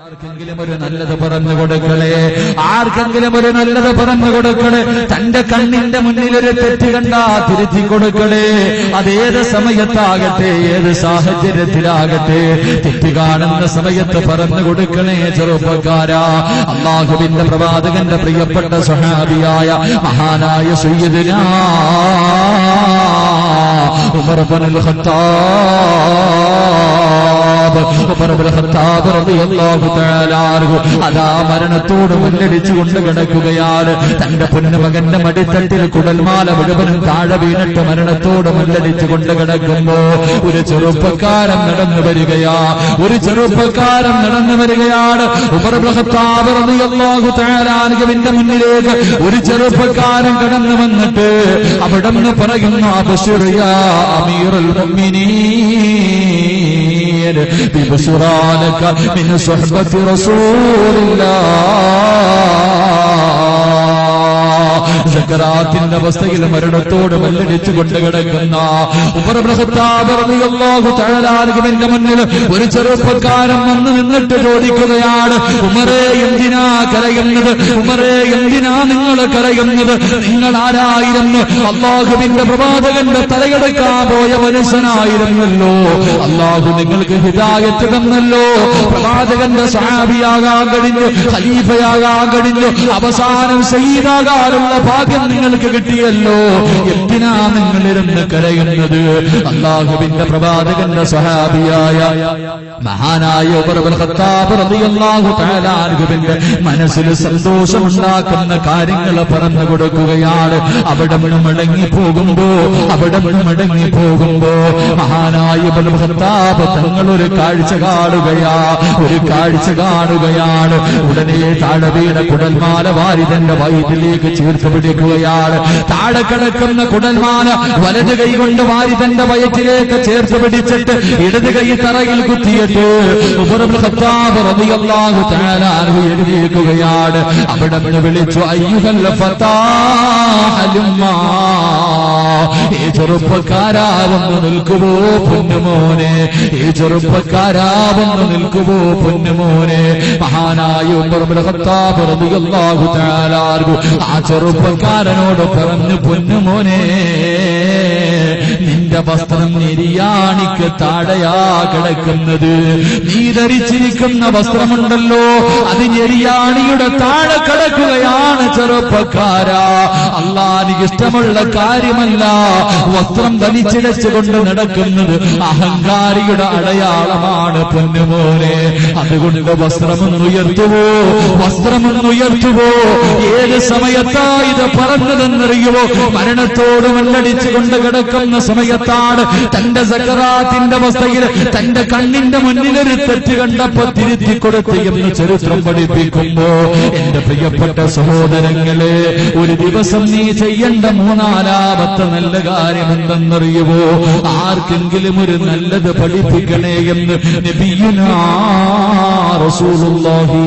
ആർക്കെങ്കിലും ഒരു നല്ലത് പറഞ്ഞു കൊടുക്കണേ, ആർക്കെങ്കിലും ഒരു നല്ലത് പറഞ്ഞു കൊടുക്കണേ. തന്റെ കണ്ണിന്റെ മുന്നിൽ ഒരു തെറ്റ് കണ്ടാ തിരുത്തി കൊടുക്കണേ. അതേത് സമയത്താകട്ടെ, ഏത് സാഹചര്യത്തിലാകട്ടെ, തെറ്റ് കാണുന്ന സമയത്ത് പറഞ്ഞു കൊടുക്കണേ ചെറുപ്പക്കാരാ. അല്ലാഹുവിന്റെ പ്രവാചകന്റെ പ്രിയപ്പെട്ട സ്വഹാബിയായ മഹാനായ സയ്യിദുനാ ഉമർ ഇബ്നുൽ ഖത്താബ് റളിയല്ലാഹു തആല അൻഹു അതാ മരണത്തോട് മുന്നടിച്ചുകൊണ്ട് കിടക്കുകയാണ്. തന്റെ പൊന്നുമകന്റെ മടിത്തട്ടിൽ കുടൽമാല മുഴുവനും താഴെ വീണിട്ട് മരണത്തോട് മുന്നടിച്ചുകൊണ്ട് കിടക്കുമ്പോ ഒരു ചെറുപ്പക്കാരൻ നടന്നു വരികയാ, ഒരു ചെറുപ്പക്കാരൻ നടന്നു വരികയാണ്. ഉമർ ഇബ്നുൽ ഖത്താബ് റളിയല്ലാഹു തആല അൻഹുവിന്റെ മുന്നിലേക്ക് ഒരു ചെറുപ്പക്കാരൻ കടന്നു വന്നിട്ട് അവിടെ നിന്ന് പറയുന്നു, അബ്ശിർ യാ അമീറുൽ മുഅ്മിനീൻ ബിബശ്റാലക മിൻ സുഹ്ബത്തി റസൂലില്ലാഹ്. സക്കറാത്തിന്റെ അവസ്ഥയിൽ മരണത്തോട് മല്ലടിച്ചുകൊണ്ട് കിടക്കുന്ന ഉമർ ഇബ്നുൽ ഖത്താബ് റളിയല്ലാഹു തആല അൻഹുവിന്റെ മുന്നിൽ ഒരു ചെറുപ്പക്കാരൻ വന്ന് നിന്നിട്ട് ചോദിക്കുകയാണ്, ഉമറേ എന്തിനാ കരയുന്നത്? ഉമറേ എന്തിനാ നിങ്ങൾ കരയുന്നത്? നിങ്ങൾ ആരായിരുന്നു? അല്ലാഹുവിന്റെ പ്രവാചകന്റെ തലയെടുക്കാൻ പോയ മനുഷ്യനായിരുന്നല്ലോ. അല്ലാഹു നിങ്ങൾക്ക് ഹിദായത്ത് തന്നല്ലോ. പ്രവാചകന്റെ സ്വഹാബിയാകാൻ കഴിഞ്ഞു, ഖലീഫയാകാൻ കഴിഞ്ഞു, അവസാനം ശഹീദാകാനുള്ള ഭാഗ്യം നിങ്ങൾക്ക് കിട്ടിയല്ലോ. എന്തിനാ നിങ്ങളിരുന്ന് കരയുന്നത്? അല്ലാഹുവിന്റെ പ്രവാചകന്റെ സ്വഹാബിയായ മഹാനായ ഉമർ ഇബ്നുൽ ഖത്താബ് റളിയല്ലാഹു തആല അൻഹുവിന്റെ മനസ്സിൽ സന്തോഷമുണ്ടാക്കുന്ന കാര്യങ്ങൾ പറഞ്ഞു കൊടുക്കുകയാണ്. അവിടെ മടങ്ങി പോകുമ്പോ മഹാനായ ഇബ്നുൽ ഖത്താബ് തങ്ങളൊരു കാഴ്ച കാണുകയാണ്. ഉടനെ താഴെ വീണ കുടൽമാല വാരി തന്റെ വയറ്റിലേക്ക് ചേർത്ത് പിടിക്കുകയാണ്. താഴെ കിടക്കുന്ന കുടൽമാല വലത് കൈ കൊണ്ട് വാരി തന്റെ വയറ്റിലേക്ക് ചേർത്ത് പിടിച്ചിട്ട് ഇടത് കൈ തറയിൽ കുത്തിയിട്ട് ഉമർ ഇബ്നുൽ ഖത്താബ് റളിയല്ലാഹു തആല അൻഹു എഴുന്നേൽക്കുകയാണ്. അവിടെ വിളിച്ചു, അയ്യുഹൽ ഫതാ ഹലുമ്മാ, ഈ ചെറുപ്പക്കാരാ വന്നു നിൽക്കുമോ പൊന്നുമോനെ, ഈ ചെറുപ്പക്കാരാ വന്നു നിൽക്കുമോ പൊന്നുമോനെ. മഹാനായ ഉമർ ഇബ്നുൽ ഖത്താബ് റളിയല്ലാഹു തആല അൻഹു ആ ചെറുപ്പക്കാരനോട് പറഞ്ഞു, പൊന്നുമോനെ, നിന്റെ വസ്ത്രം നെരിയാണിക്ക് താഴെയാ കിടക്കുന്നത്. നീ ധരിച്ചിരിക്കുന്ന വസ്ത്രമുണ്ടല്ലോ, അത് നെരിയാണിയുടെ താഴെ കിടക്കുകയാണ്. ചെറുപ്പക്കാരാ, അല്ലാഹുവിന് ഇഷ്ടമുള്ള കാര്യമല്ല വസ്ത്രം വലിച്ചിഴച്ചുകൊണ്ട് നടക്കുന്നത്. അഹങ്കാരിയുടെ അടയാളമാണ് പൊന്നുമോനെ. അതുകൊണ്ട് വസ്ത്രമൊന്നുയർത്തുവോ. ഏത് സമയത്താ ഇത് പറഞ്ഞതെന്നറിയുമോ? മരണത്തോട് മല്ലടിച്ചുകൊണ്ട് കിടക്കുന്ന സമയത്താണ്. തന്റെ സക്കറാത്തിന്റെ അവസ്ഥയിൽ തന്റെ കണ്ണിന്റെ മുന്നിൽ ഒരു തെറ്റ് കണ്ടപ്പോ തിരുത്തി കൊടുത്തു എന്ന് ചരിത്രം പഠിപ്പിക്കുമ്പോ, എന്റെ പ്രിയപ്പെട്ട സഹോദരങ്ങളെ, ഒരു ദിവസം നീ ചെയ്യേണ്ട മൂന്നാലാമത്തെ നല്ല കാര്യം എന്തെന്നറിയുമോ? ആർക്കെങ്കിലും ഒരു നല്ലത് പഠിപ്പിക്കണേ എന്ന് നബിയുനാ റസൂലുള്ളാഹി